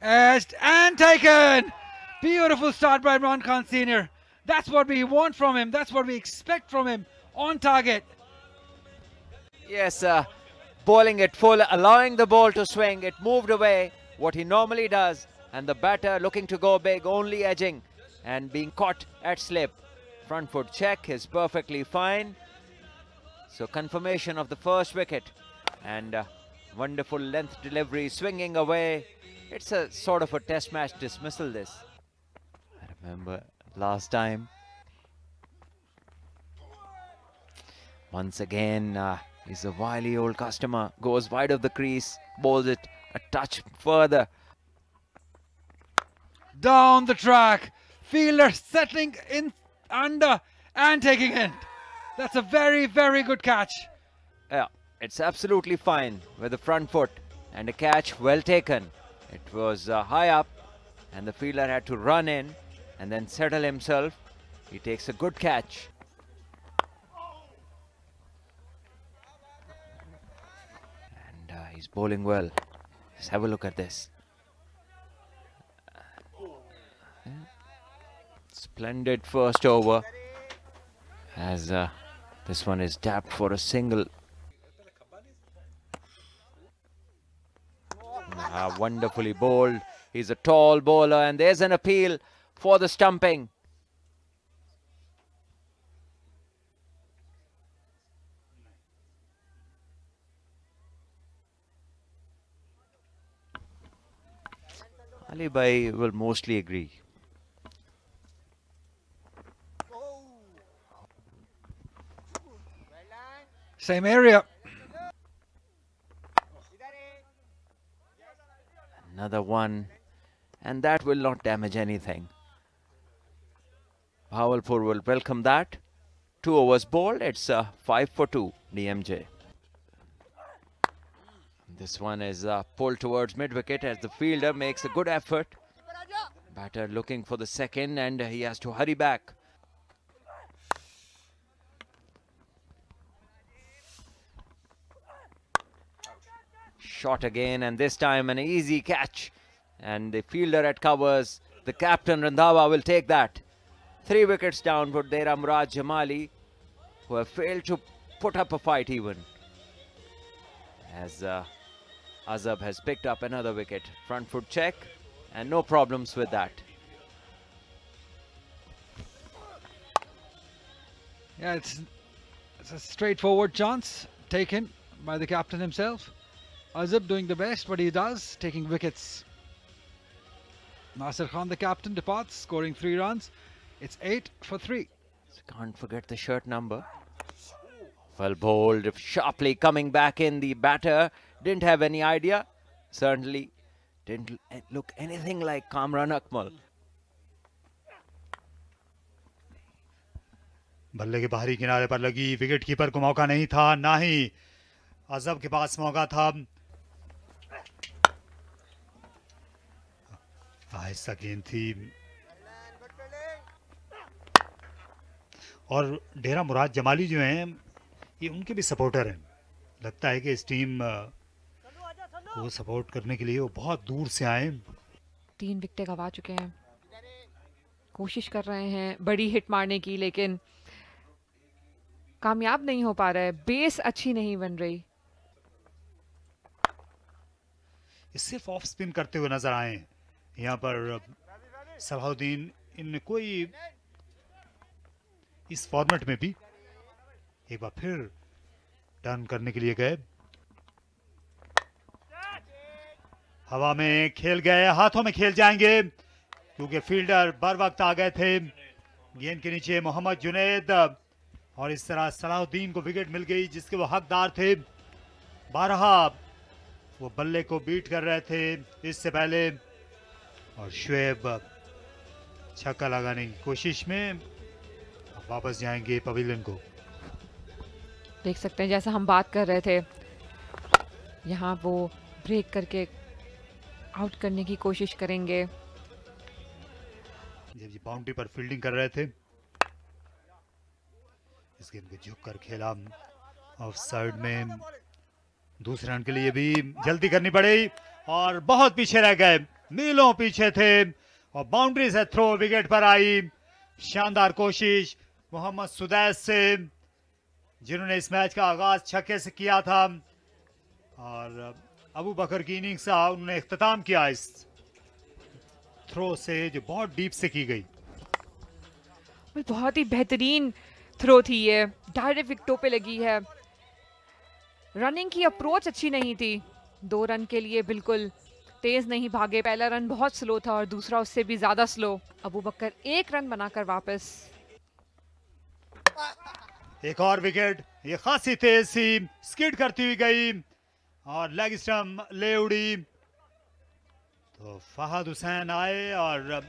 Edged and taken. Beautiful start by Imran Khan Senior. That's what we want from him. That's what we expect from him. On target. Yes, bowling it full, allowing the ball to swing. It moved away, what he normally does. And the batter looking to go big, only edging and being caught at slip. Front foot check is perfectly fine. So confirmation of the first wicket. And wonderful length delivery, swinging away. It's a sort of a test match dismissal, this. I remember last time. Once again, he's a wily old customer. Goes wide of the crease, bowls it a touch further. Down the track. Fielder settling in under and taking it. That's a very, very good catch. Yeah, it's absolutely fine with the front foot and a catch well taken. It was high up and the fielder had to run in and then settle himself. He takes a good catch. And he's bowling well. Just have a look at this. Splendid first over as this one is tapped for a single. Wonderfully bowled. He's a tall bowler and there's an appeal for the stumping. Ali Bhai will mostly agree. Same area. Another one, and that will not damage anything. Bahawalpur will welcome that. 2 overs bowled, it's 5 for 2, DMJ. This one is pulled towards mid-wicket as the fielder makes a good effort. Batter looking for the second and he has to hurry back. Shot again, and this time an easy catch. And the fielder at covers, the captain Randhawa will take that. 3 wickets down for Dera Murad Jamali, who have failed to put up a fight even. As Azab has picked up another wicket. Front foot check, and no problems with that. Yeah, it's a straightforward chance taken by the captain himself. Azab doing the best what he does, taking wickets. Nasir Khan, the captain, departs, scoring 3 runs. It's 8 for 3. Can't forget the shirt number. Well bowled, sharply coming back in. The batter didn't have any idea. Certainly didn't look anything like Kamran Akmal. बल्ले के बाहरी किनारे पर लगी, wicket keeper को मौका नहीं था, ना ही अजब के पास मौका था. आहिस्ता गेंद थी और डेरा मुराद जमाली जो हैं ये उनके भी सपोर्टर हैं. लगता है कि इस टीम को सपोर्ट करने के लिए वो बहुत दूर से आए. 3 विकेट गंवा चुके हैं, कोशिश कर रहे हैं बड़ी हिट मारने की, लेकिन कामयाब नहीं हो पा रहा है. बेस अच्छी नहीं बन रही. ये सिर्फ ऑफ स्पिन करते हुए नजर आए. यहाँ पर सलाहुद्दीन इन कोई इस फॉर्मेट में भी एक बार फिर टर्न करने के लिए गए. हवा में खेल गए, हाथों में खेल जाएंगे क्योंकि फील्डर बर वक्त आ गए थे. गेंद के नीचे मोहम्मद जुनैद और इस तरह सलाहुद्दीन को विकेट मिल गई जिसके वो हकदार थे. 12 वो बल्ले को बीट कर रहे थे इससे पहले और शुएब छक्का लगाने की कोशिश में वापस जाएंगे पवेलियन को. देख सकते हैं जैसा हम बात कर रहे थे, यहाँ वो ब्रेक करके आउट करने की कोशिश करेंगे. जब ये बाउंड्री पर फील्डिंग कर रहे थे इस गेंद को झुक कर खेला ऑफ साइड में. दूसरे रन के लिए भी जल्दी करनी पड़ी और बहुत पीछे रह गए. मीलों पीछे थे और बाउंड्री से थ्रो विकेट पर आई। शानदार कोशिश मोहम्मद सुदैस से, जिन्होंने इस मैच का आगाज छक्के से किया था और अबू बकर की इनिंग्स का उन्होंने इख्तिताम किया इस थ्रो से जो बहुत डीप से की गई। बहुत ही बेहतरीन थ्रो थी ये, डायरेक्ट विकेटों पे लगी है। रनिंग की अप्रोच अच्छी नहीं थी, 2 रन के लिए बिल्कुल तेज नहीं भागे। पहला रन बहुत स्लो था और दूसरा उससे भी ज्यादा स्लो। अबू बकर 1 रन बनाकर वापस। एक और विकेट, ये खासी तेज सी स्किड करती हुई गई और लेग स्टंप ले उड़ी। तो फहद हुसैन आए और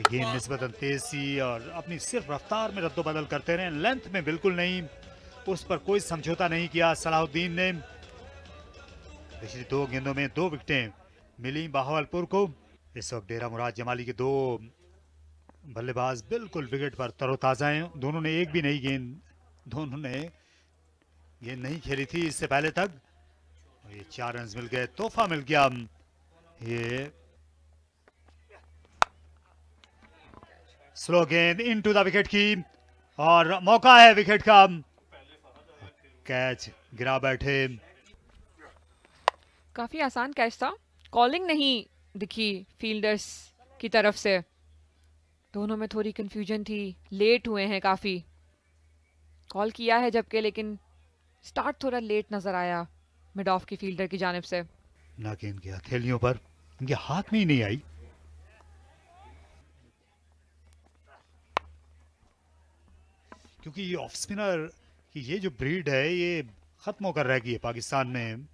गेंद निस्बतन तेज सी और अपनी सिर्फ रफ्तार में रद्दोबदल करते रहे, लेंथ में बिल्कुल नहीं, उस पर कोई समझौता नहीं किया सलाहुद्दीन ने। पिछली 2 गेंदों में 2 विकेटें मिली बहावलपुर को। इस वक्त डेरा मुराद जमाली के 2 बल्लेबाज बिल्कुल विकेट पर तरोताजा हैं। दोनों ने एक भी नहीं गेंद नहीं खेली थी इससे पहले तक। ये 4 रन मिल गए, तोहफा मिल गया। ये स्लो गेंद इनटू द विकेट की और मौका है विकेट का। कैच गिरा बैठे। काफी आसान कैच था, कॉलिंग नहीं दिखी फील्डर्स की तरफ से। दोनों में थोड़ी कंफ्यूजन थी, लेट हुए हैं काफी। कॉल किया है जबकि, लेकिन स्टार्ट थोड़ा लेट नजर आया मिड ऑफ की फील्डर की जानिब से। ना गेंद की हथेलियों पर, इनके हाथ में ही नहीं आई। क्योंकि ये ऑफ स्पिनर की ये जो ब्रीड है ये खत्म होकर रह गई है पाकिस्तान में।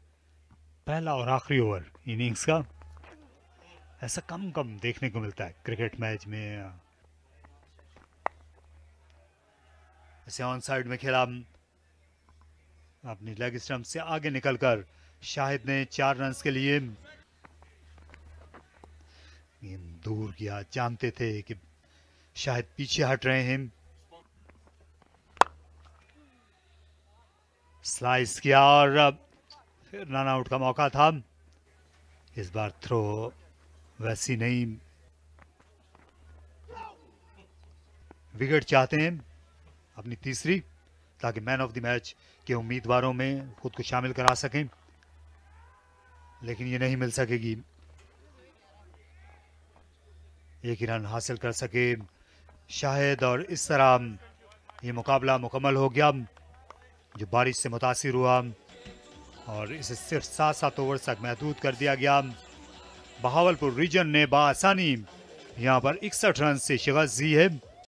पहला और आखिरी ओवर इनिंग्स का ऐसा कम देखने को मिलता है क्रिकेट मैच में। ऐसे ऑन साइड में खेला, अपनी लेग स्टंप से आगे निकलकर शाहिद ने 4 रन के लिए गेंद दूर किया। जानते थे कि शाहिद पीछे हट रहे हैं। स्लाइस किया और फिर रन आउट का मौका था। इस बार थ्रो वैसी नहीं, विकेट चाहते हैं अपनी तीसरी, ताकि मैन ऑफ द मैच के उम्मीदवारों में खुद को शामिल करा सकें, लेकिन ये नहीं मिल सकेगी। एक ही रन हासिल कर सके शाहिद और इस तरह ये मुकाबला मुकम्मल हो गया, जो बारिश से मुतासिर हुआ और इसे सिर्फ 7 ओवर तक महदूद कर दिया गया। बहावलपुर रीजन ने बासानी यहाँ पर 61 रन से शिकस्त दी है।